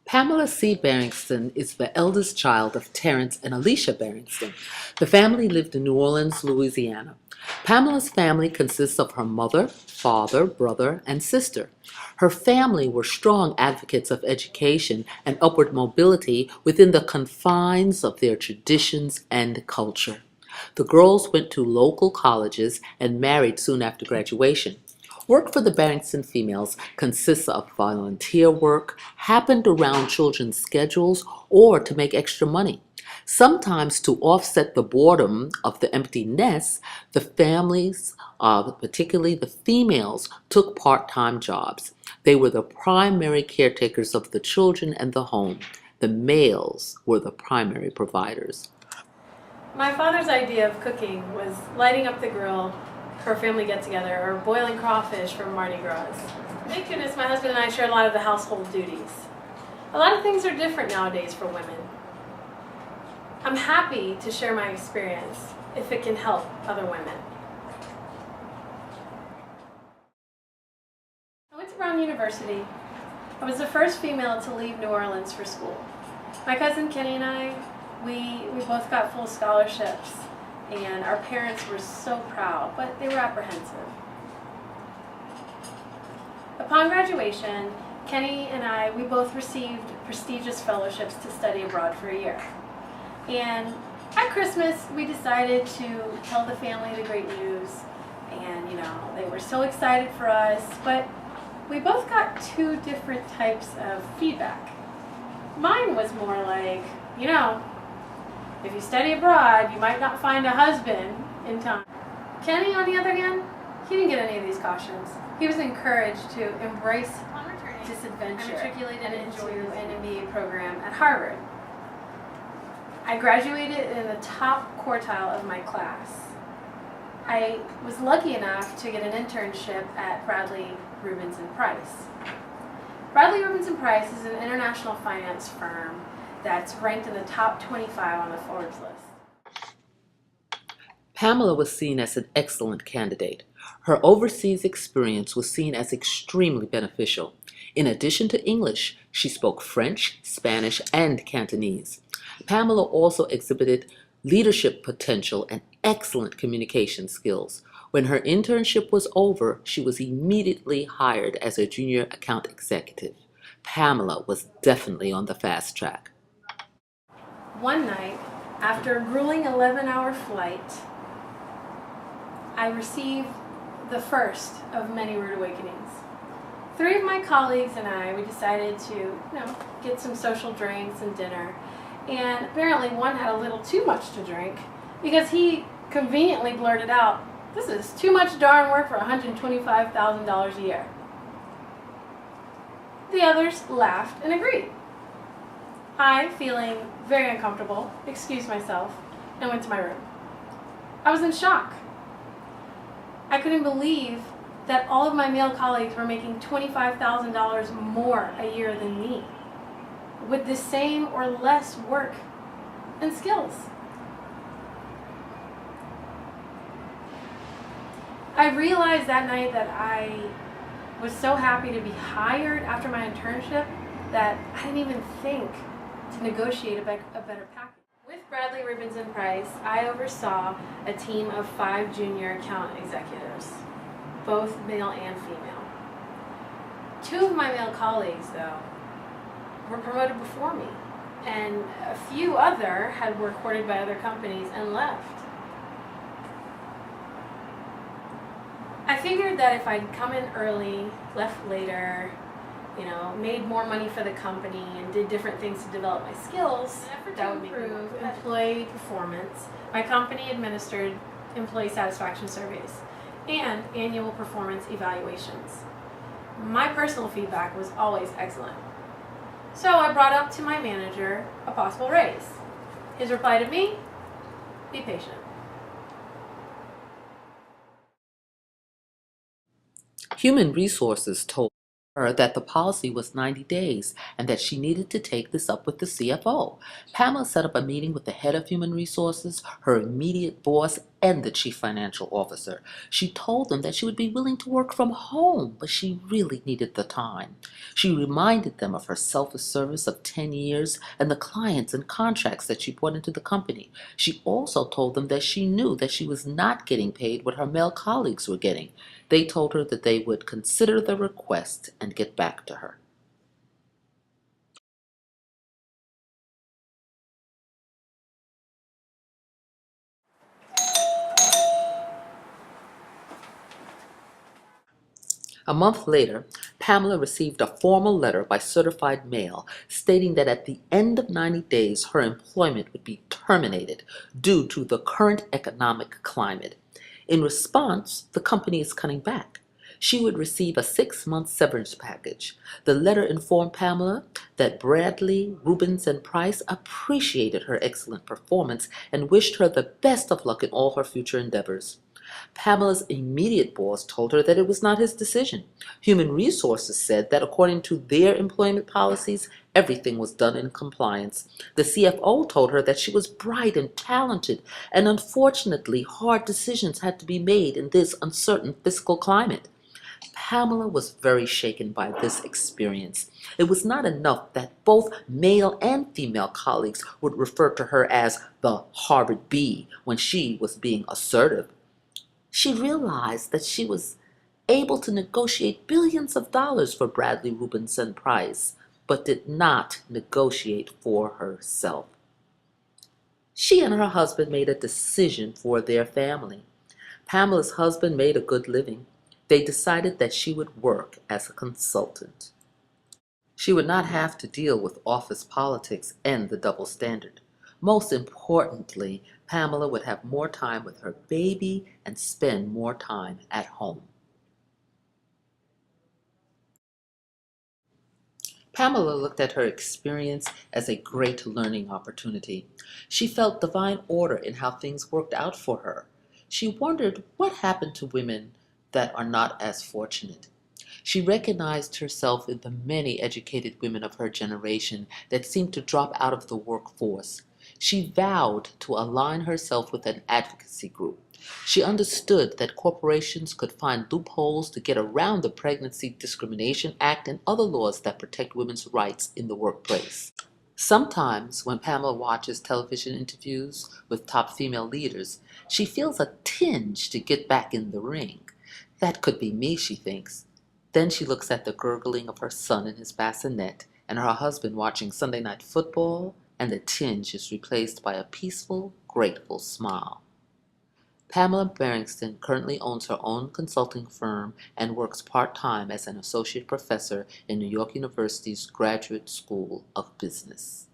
Pamela C. Barrington is the eldest child of Terrence and Alicia Barrington. The family lived in New Orleans, Louisiana. Pamela's family consists of her mother, father, brother, and sister. Her family were strong advocates of education and upward mobility within the confines of their traditions and culture. The girls went to local colleges and married soon after graduation. Work for the Barrington females consists of volunteer work, happened around children's schedules, or to make extra money. Sometimes to offset the boredom of the empty nest, the families, particularly the females, took part-time jobs. They were the primary caretakers of the children and the home. The males were the primary providers. My father's idea of cooking was lighting up the grill for a family get-together or boiling crawfish for Mardi Gras. Thank goodness my husband and I share a lot of the household duties. A lot of things are different nowadays for women. I'm happy to share my experience if it can help other women. I went to Brown University. I was the first female to leave New Orleans for school. My cousin Kenny and I, we both got full scholarships, and our parents were so proud, but they were apprehensive. Upon graduation, Kenny and I, we both received prestigious fellowships to study abroad for a year. And at Christmas, we decided to tell the family the great news, and they were so excited for us, but we both got two different types of feedback. Mine was more like, if you study abroad, you might not find a husband in time. Kenny, on the other hand, he didn't get any of these cautions. He was encouraged to embrace this adventure and into an MBA program at Harvard. I graduated in the top quartile of my class. I was lucky enough to get an internship at Bradley, Rubens & Price. Bradley, Rubens & Price is an international finance firm that's ranked in the top 25 on the Forbes list. Pamela was seen as an excellent candidate. Her overseas experience was seen as extremely beneficial. In addition to English, she spoke French, Spanish, and Cantonese. Pamela also exhibited leadership potential and excellent communication skills. When her internship was over, she was immediately hired as a junior account executive. Pamela was definitely on the fast track. One night, after a grueling 11-hour flight, I received the first of many rude awakenings. Three of my colleagues and I, we decided to, get some social drinks and dinner. And apparently one had a little too much to drink because he conveniently blurted out, "This is too much darn work for $125,000 a year." The others laughed and agreed. I, feeling very uncomfortable, excused myself and went to my room. I was in shock. I couldn't believe that all of my male colleagues were making $25,000 more a year than me, with the same or less work and skills. I realized that night that I was so happy to be hired after my internship that I didn't even think to negotiate a better package. With Bradley, Rubens & Price, I oversaw a team of 5 junior account executives, both male and female. 2 of my male colleagues, though, were promoted before me, and a few other had were courted by other companies and left. I figured that if I'd come in early, left later, made more money for the company and did different things to develop my skills, that would improve employee performance. My company administered employee satisfaction surveys and annual performance evaluations. My personal feedback was always excellent. So I brought up to my manager a possible raise. His reply to me, "Be patient." Human Resources told her that the policy was 90 days and that she needed to take this up with the CFO. Pamela set up a meeting with the head of human resources, her immediate boss, and the chief financial officer. She told them that she would be willing to work from home, but she really needed the time. She reminded them of her selfless service of 10 years and the clients and contracts that she brought into the company. She also told them that she knew that she was not getting paid what her male colleagues were getting. They told her that they would consider the request and get back to her. A month later, Pamela received a formal letter by certified mail stating that at the end of 90 days her employment would be terminated due to the current economic climate. In response, the company is cutting back. She would receive a 6-month severance package. The letter informed Pamela that Bradley, Rubens, and Price appreciated her excellent performance and wished her the best of luck in all her future endeavors. Pamela's immediate boss told her that it was not his decision. Human Resources said that according to their employment policies, everything was done in compliance. The CFO told her that she was bright and talented, and unfortunately, hard decisions had to be made in this uncertain fiscal climate. Pamela was very shaken by this experience. It was not enough that both male and female colleagues would refer to her as the Harvard Bee when she was being assertive. She realized that she was able to negotiate billions of dollars for Bradley, Rubens, and Price, but did not negotiate for herself. She and her husband made a decision for their family. Pamela's husband made a good living. They decided that she would work as a consultant. She would not have to deal with office politics and the double standard. Most importantly, Pamela would have more time with her baby and spend more time at home. Pamela looked at her experience as a great learning opportunity. She felt divine order in how things worked out for her. She wondered what happened to women that are not as fortunate. She recognized herself in the many educated women of her generation that seemed to drop out of the workforce. She vowed to align herself with an advocacy group. She understood that corporations could find loopholes to get around the Pregnancy Discrimination Act and other laws that protect women's rights in the workplace. Sometimes, when Pamela watches television interviews with top female leaders, she feels a tinge to get back in the ring. That could be me, she thinks. Then she looks at the gurgling of her son in his bassinet and her husband watching Sunday Night Football, and the tinge is replaced by a peaceful, grateful smile. Pamela Barrington currently owns her own consulting firm and works part-time as an associate professor in New York University's Graduate School of Business.